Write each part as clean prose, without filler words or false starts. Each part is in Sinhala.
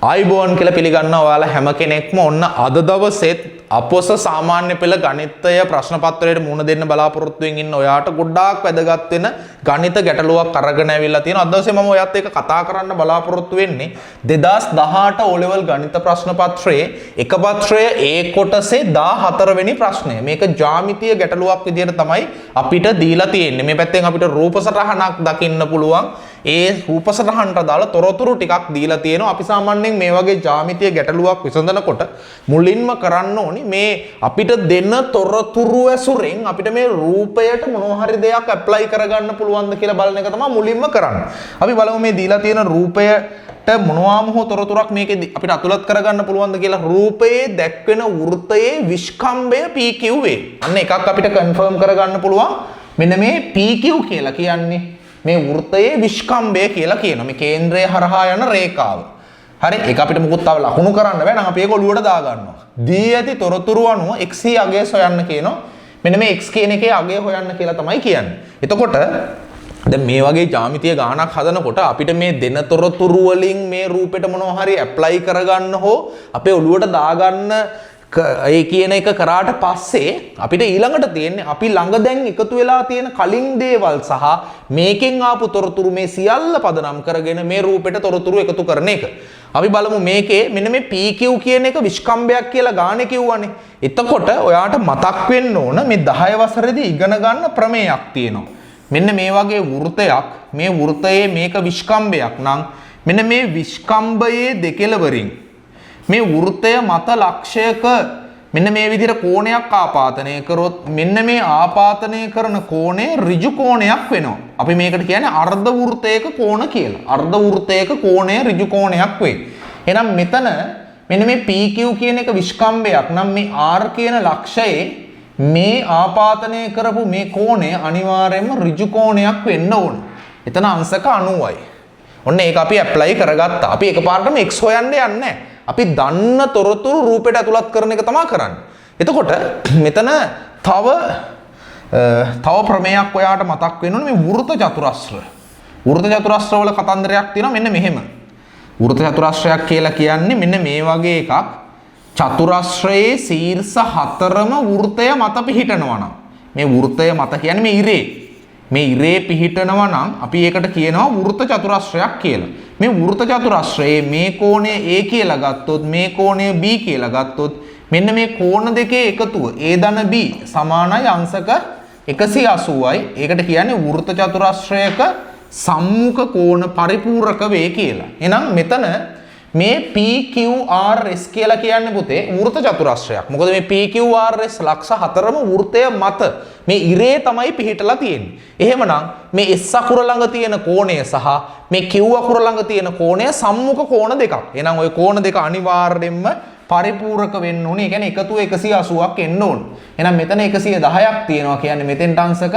ආයිබෝන් කියලා පිළිගන්නවා ඔයාලා හැම කෙනෙක්ම ඔන්න අද දවසෙත් අපොස සාමාන්‍ය පෙළ ගණිතය ප්‍රශ්න පත්‍රයට මුහුණ දෙන්න බලාපොරොත්තු වෙමින් ඉන්න ඔයාට ගොඩාක් වැදගත් වෙන ගණිත ගැටලුවක් අරගෙන ඇවිල්ලා තියෙනවා. අද දවසේ මම ඔයත් එක්ක කතා කරන්න බලාපොරොත්තු වෙන්නේ 2018 O level ගණිත ප්‍රශ්න පත්‍රයේ එක පත්‍රය A කොටසේ 14 වෙනි ප්‍රශ්නය. මේක ජ්‍යාමිතීය ගැටලුවක් විදිහට තමයි අපිට දීලා තියෙන්නේ. මේ පැත්තෙන් අපිට රූප සටහනක් දකින්න පුළුවන්. ඒ රූප සටහනට දාලා තොරතුරු ටිකක් දීලා තියෙනවා. අපි සාමාන්‍යයෙන් මේ වගේ ජ්‍යාමිතීය ගැටලුවක් විසඳනකොට මුලින්ම කරන්න ඕනි මේ අපිට දෙන තොරතුරු ඇසුරෙන් අපිට මේ රූපයට මොනවා හරි දෙයක් ඇප්ලයි කරගන්න පුළුවන්ද කියලා බලන එක තමයි මුලින්ම කරන්නේ. අපි බලමු මේ දීලා තියෙන රූපයට මොනවාම හෝ තොරතුරක් මේකේ අපිට අතුලත් කරගන්න පුළුවන්ද කියලා. රූපයේ දැක්වෙන වෘත්තයේ විස්කම්භය PQ වේ. අන්න එකක් අපිට කන්ෆර්ම් කරගන්න පුළුවන්. මෙන්න මේ PQ කියලා කියන්නේ මේ වෘත්තයේ විස්කම්භය කියලා කියනවා. මේ කේන්ද්‍රය හරහා යන රේඛාව. හරි ඒක අපිට මුකුත් තව ලකුණු කරන්න බෑ. නම් අපි ඒක ඔලුවට දා ගන්නවා. දී ඇති තොරතුරු අනුව x අගය හොයන්න කියනවා. මෙන්න මේ x කියන එකේ අගය හොයන්න කියලා තමයි කියන්නේ. එතකොට දැන් මේ වගේ ජ්‍යාමිතීය ගානක් හදනකොට අපිට මේ දෙන තොරතුරු වලින් මේ රූපෙට මොනවා හරි ඇප්ලයි කරගන්න හෝ අපේ ඔලුවට දාගන්න ඒ කියන එක කරාට පස්සේ අපිට ඊළඟට තියෙන්නේ අපි ළඟ දැන් එකතු වෙලා තියෙන කලින් දේවල් සහ මේකෙන් ආපු තොරතුරු මේ සියල්ල පදනම් කරගෙන මේ රූපෙට තොරතුරු එකතු කරන එක. අපි බලමු මේකේ මෙන්න මේ PQ කියන එක විස්කම්භයක් කියලා ගානේ කිව්වනේ. එතකොට ඔයාට මතක් වෙන්න ඕන මේ 10 වසරේදී ඉගෙන ගන්න ප්‍රමේයක් තියෙනවා. මෙන්න මේ වගේ වෘතයක් මේ වෘතයේ මේක විස්කම්භයක් නම් මෙන්න මේ විස්කම්භයේ දෙකෙලවරින් මේ වෘත්තය මත ලක්ෂයක මෙන්න මේ විදිහට කෝණයක් ආපාතනය කරොත් මෙන්න මේ ආපාතනය කරන කෝණය ඍජු කෝණයක් වෙනවා. අපි මේකට කියන්නේ අර්ධ වෘත්තයක කෝණ කියලා. අර්ධ වෘත්තයක කෝණය ඍජු කෝණයක් වෙයි. එහෙනම් මෙතන මෙන්න මේ PQ කියන එක විස්කම්භයක් නම් මේ R කියන ලක්ෂයේ මේ ආපාතනය කරපු මේ කෝණය අනිවාර්යයෙන්ම ඍජු කෝණයක් වෙන්න ඕන. එතන අංශක 90යි. ඔන්න ඒක අපි ඇප්ලයි කරගත්තා. අපි එකපාරටම x හොයන්න යන්නේ නැහැ. අපි දන්න තොරතුරු රූපයට ඇතුළත් කරන එක තමයි කරන්නේ. එතකොට මෙතන තව ප්‍රමේයක් ඔයාට මතක් වෙන්න ඕනේ මේ වෘත චතුරස්‍ර. වෘත චතුරස්‍ර වල කතන්දරයක් තියෙනවා මෙන්න මෙහෙම. වෘත චතුරස්‍රයක් කියලා කියන්නේ මෙන්න මේ වගේ එකක්. චතුරස්‍රයේ ශීර්ෂ 4ම වෘතය මත පිහිටනවා නම් මේ වෘතය මත කියන්නේ මේ ඉරේ. මේ ඉරේ පිහිටනවා නම් අපි ඒකට කියනවා වෘත චතුරස්‍රයක් කියලා. මේ වෘත චතුරස්‍රයේ මේ කෝණය A කියලා ගත්තොත් මේ කෝණය B කියලා ගත්තොත් මෙන්න මේ කෝණ දෙකේ එකතුව A ධන B සමානයි අංශක 180යි. ඒකට කියන්නේ වෘත චතුරස්‍රයක සම්මුඛ කෝණ පරිපූර්ණක වේ කියලා. එහෙනම් මෙතන මේ PQRS කියලා කියන්නේ පුතේ වෘත චතුරස්‍රයක්. මොකද මේ PQRS ලක්ෂ 4ම වෘතය මත මේ ඉරේ තමයි පිහිටලා තියෙන්නේ. එහෙමනම් මේ S අකුර ළඟ තියෙන කෝණය සහ මේ Q අකුර ළඟ තියෙන කෝණය සම්මුඛ කෝණ දෙකක්. එහෙනම් ওই කෝණ දෙක අනිවාර්යයෙන්ම පරිපූර්ණක වෙන්න ඕනේ. ඒ කියන්නේ එකතුව 180ක් එන්න ඕනේ. එහෙනම් මෙතන 110ක් තියෙනවා කියන්නේ මෙතෙන්ට අංශක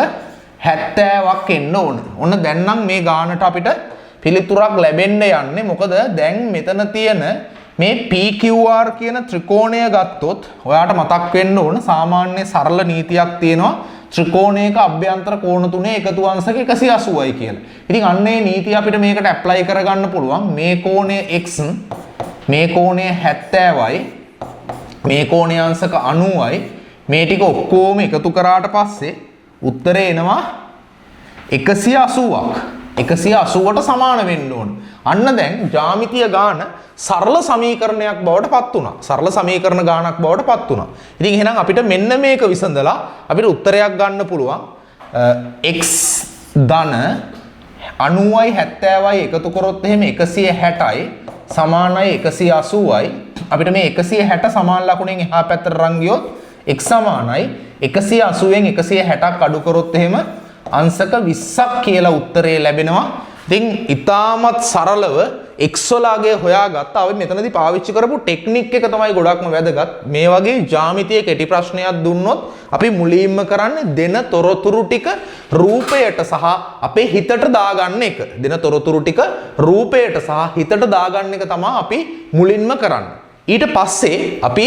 70ක් එන්න ඕනේ. ඔන්න දැන් නම් මේ ගානට අපිට පිළිතුරක් ලැබෙන්න යන්නේ. මොකද දැන් මෙතන තියෙන මේ PQR කියන ත්‍රිකෝණය ගත්තොත් ඔයාට මතක් වෙන්න ඕන සාමාන්‍ය සරල නීතියක් තියෙනවා ත්‍රිකෝණයක අභ්‍යන්තර කෝණ තුනේ එකතු අංශක 180යි කියලා. ඉතින් අන්න ඒ නීතිය අපිට මේකට ඇප්ලයි කරගන්න පුළුවන්. මේ කෝණය x මේ කෝණය 70යි මේ කෝණය අංශක 90යි මේ ටික ඔක්කොම එකතු කරාට පස්සේ උත්තරේ එනවා 180ක්. 180ට සමාන වෙන්න ඕන. අන්න දැන් ජ්‍යාමිතීය ගාන සරල සමීකරණයක් බවට පත් වුණා. සරල සමීකරණ ගානක් බවට පත් වුණා. ඉතින් එහෙනම් අපිට මෙන්න මේක විසඳලා අපිට උත්තරයක් ගන්න පුළුවන්. x ධන 90යි 70යි එකතු කරොත් එහෙම 160යි සමානයි 180යි. අපිට මේ 160 සමාන ලකුණෙන් එහා පැත්තට රන් ගියොත් x සමානයි 180න් 160ක් අඩු කරොත් එහෙම අංශක 20ක් කියලා උත්තරේ ලැබෙනවා. ඉතින් ඊටමත් සරලව x වලගේ හොයාගත්තා. අපි මෙතනදී පාවිච්චි කරපු ටෙක්නික් එක තමයි ගොඩක්ම වැදගත්. මේ වගේ ජ්‍යාමිතීය කෙටි ප්‍රශ්නයක් දුන්නොත් අපි මුලින්ම කරන්නේ දෙන තොරතුරු ටික රූපයට සහ අපේ හිතට දාගන්න එක. දෙන තොරතුරු ටික රූපයට සහ හිතට දාගන්න එක තමයි අපි මුලින්ම කරන්නේ. ඊට පස්සේ අපි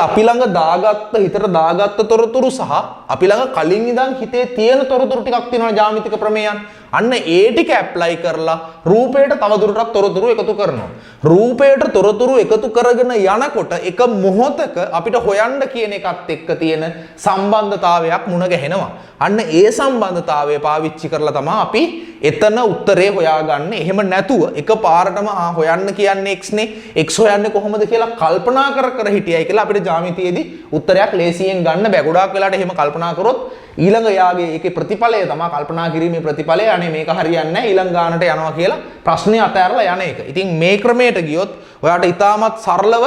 අපි ළඟ දාගත්ත හිතට දාගත්ත තොරතුරු සහ අපි ළඟ කලින් ඉඳන් හිතේ තියෙන තොරතුරු ටිකක් තියෙනවා ජ්‍යාමිතික ප්‍රමේයන්. අන්න ඒ ටික ඇප්ලයි කරලා රූපයට තවදුරටත් තොරතුරු එකතු කරනවා. රූපයට තොරතුරු එකතු කරගෙන යනකොට එක මොහොතක අපිට හොයන්න කියන එකත් එක්ක තියෙන සම්බන්ධතාවයක් මුණ ගැහෙනවා. අන්න ඒ සම්බන්ධතාවය පාවිච්චි කරලා තමයි අපි එතන උත්තරේ හොයාගන්නේ. එහෙම නැතුව එකපාරටම හොයන්න කියන්නේ x නේ. x හොයන්නේ කොහොමද කියලා කල්පනා කර හිටියයි කියලා අපිට ජ්‍යාමිතියේදී උත්තරයක් ලේසියෙන් ගන්න බෑ. ගොඩාක් වෙලාට එහෙම කල්පනා කරොත් ඊළඟ යාගේ ඒකේ ප්‍රතිඵලය තමයි කල්පනා කිරීමේ ප්‍රතිඵලය. අනේ මේක හරියන්නේ නැහැ ඊළඟ ගානට යනවා කියලා ප්‍රශ්නේ අතහැරලා යන එක. ඉතින් මේ ක්‍රමයට ගියොත් ඔයාට ඉතාමත් සරලව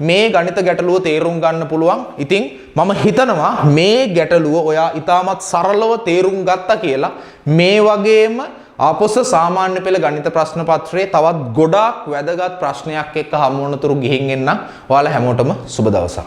මේ ගණිත ගැටලුව තේරුම් ගන්න පුළුවන්. ඉතින් මම හිතනවා මේ ගැටලුව ඔයා ඉතාමත් සරලව තේරුම් ගත්තා කියලා. මේ වගේම ආපොස සාමාන්‍ය පෙළ ගණිත ප්‍රශ්න පත්‍රයේ තවත් ගොඩාක් වැදගත් ප්‍රශ්නයක් එක්ක හමු වනතුරු ගිහින් එන්න. ඔයාලා හැමෝටම සුබ දවසක්.